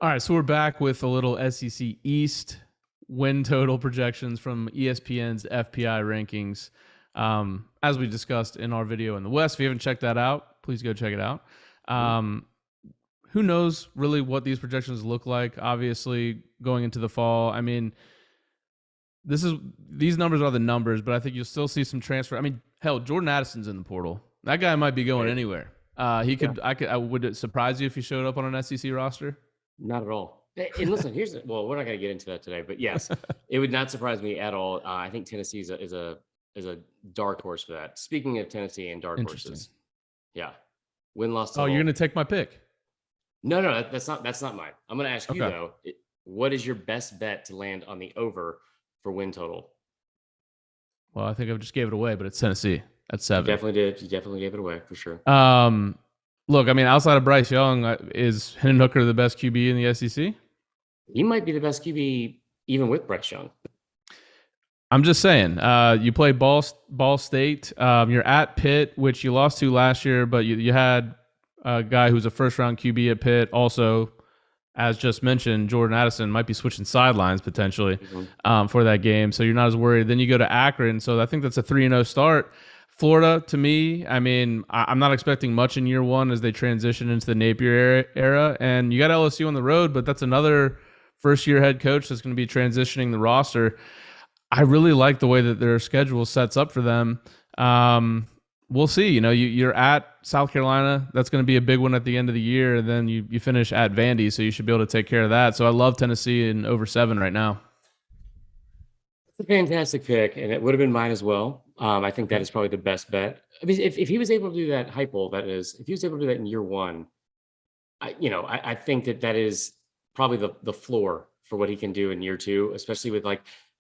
All right, so we're back with a little SEC East win total projections from ESPN's FPI rankings. As we discussed in our video in the West, if you haven't checked that out, please go check it out. Who knows really what these projections look like, obviously, going into the fall. I mean, these numbers are the numbers, but I think you'll still see some transfer. I mean, hell, Jordan Addison's in the portal. That guy might be going anywhere. Would it surprise you if he showed up on an SEC roster? Not at all. And listen, we're not going to get into that today, but yes, it would not surprise me at all. I think Tennessee is a dark horse for that. Speaking of Tennessee and dark horses, yeah, win-loss. Oh, you're going to take my pick? No, that's not mine. I'm going to ask you though. What is your best bet to land on the over for win total? Well, I think I just gave it away, but it's Tennessee at 7. You definitely did. You definitely gave it away for sure. Look, I mean, outside of Bryce Young, is Hendon Hooker the best QB in the SEC? He might be the best QB even with Bryce Young. I'm just saying. You play Ball State. You're at Pitt, which you lost to last year, but you had a guy who's a first-round QB at Pitt. Also, as just mentioned, Jordan Addison might be switching sidelines potentially for that game, so you're not as worried. Then you go to Akron, so I think that's a 3-0 start. Florida, to me, I mean, I'm not expecting much in year one as they transition into the Napier era. And you got LSU on the road, but that's another first-year head coach that's going to be transitioning the roster. I really like the way that their schedule sets up for them. We'll see. You know, you're at South Carolina. That's going to be a big one at the end of the year. And then you finish at Vandy, so you should be able to take care of that. So I love Tennessee in over 7 right now. It's a fantastic pick, and it would have been mine as well. I think that is probably the best bet. I mean, if he was able to do that, Heupel, that is, if he was able to do that in year one, I think that is probably the floor for what he can do in year two, especially with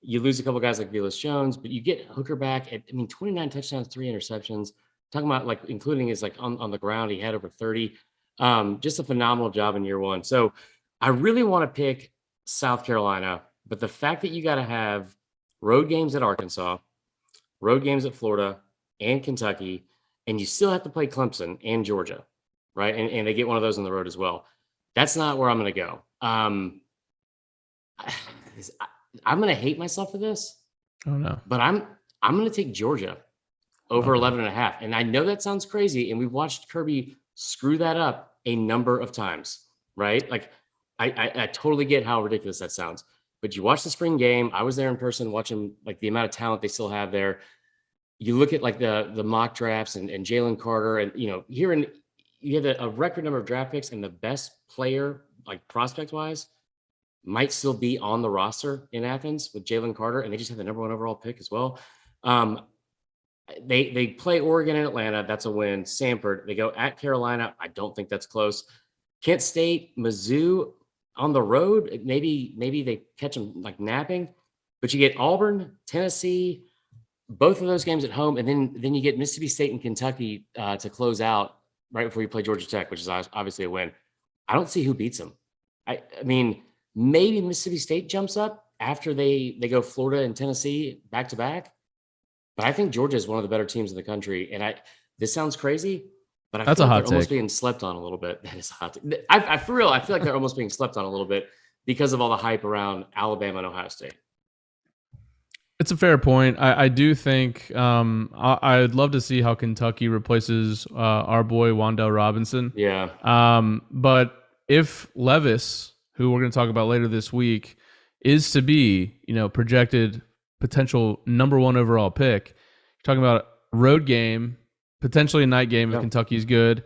you lose a couple guys like Velus Jones, but you get Hooker back at 29 touchdowns, 3 interceptions. Talking about including his on the ground, he had over 30. Just a phenomenal job in year one. So I really want to pick South Carolina, but the fact that you got to have road games at Arkansas, road games at Florida and Kentucky, and you still have to play Clemson and Georgia, right? And they get one of those on the road as well. That's not where I'm going to go. I'm going to hate myself for this. Oh no! But I'm going to take Georgia over 11.5. And I know that sounds crazy, and we've watched Kirby screw that up a number of times, right? Like I totally get how ridiculous that sounds. But you watch the spring game. I was there in person watching the amount of talent they still have there. You look at the mock drafts and Jalen Carter, and you have a record number of draft picks, and the best player, prospect wise, might still be on the roster in Athens with Jalen Carter, and they just have the number 1 overall pick as well. They play Oregon and Atlanta. That's a win. Samford, they go at Carolina. I don't think that's close. Kent State, Mizzou on the road. Maybe they catch them napping, but you get Auburn, Tennessee, both of those games at home, and then you get Mississippi State and Kentucky to close out right before you play Georgia Tech, which is obviously a win. I don't see who beats them. I mean, maybe Mississippi State jumps up after they go Florida and Tennessee back to back, but I think Georgia is one of the better teams in the country. And this sounds crazy, but I feel like they're almost being slept on a little bit. That is hot. For real, I feel like they're almost being slept on a little bit because of all the hype around Alabama and Ohio State. It's a fair point. I do think I'd love to see how Kentucky replaces our boy Wan'Dale Robinson. Yeah. But if Levis, who we're going to talk about later this week, is to be, projected potential number 1 overall pick, you're talking about road game, potentially a night game if Kentucky's good,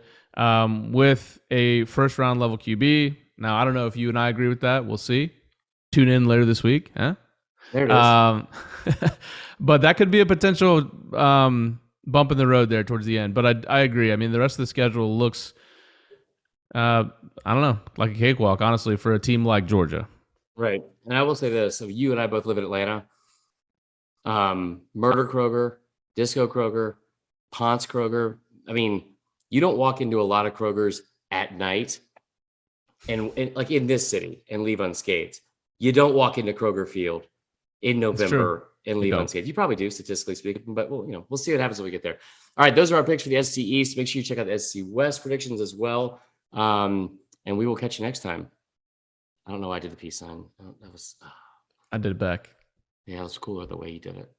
with a first-round level QB. Now, I don't know if you and I agree with that. We'll see. Tune in later this week. Huh? There it is. But that could be a potential bump in the road there towards the end. But I agree. I mean, the rest of the schedule looks, I don't know, like a cakewalk, honestly, for a team like Georgia. Right. And I will say this. So you and I both live in Atlanta. Murder Kroger, Disco Kroger, Ponce Kroger. I mean, you don't walk into a lot of Krogers at night and in this city and leave unscathed. You don't walk into Kroger Field in November and leave unscathed. You probably do, statistically speaking, but we'll see what happens when we get there. All right, those are our picks for the SEC East. Make sure you check out the SEC West predictions as well. And we will catch you next time. I don't know why I did the peace sign. That was I did it back. yeah, it was cooler the way you did it.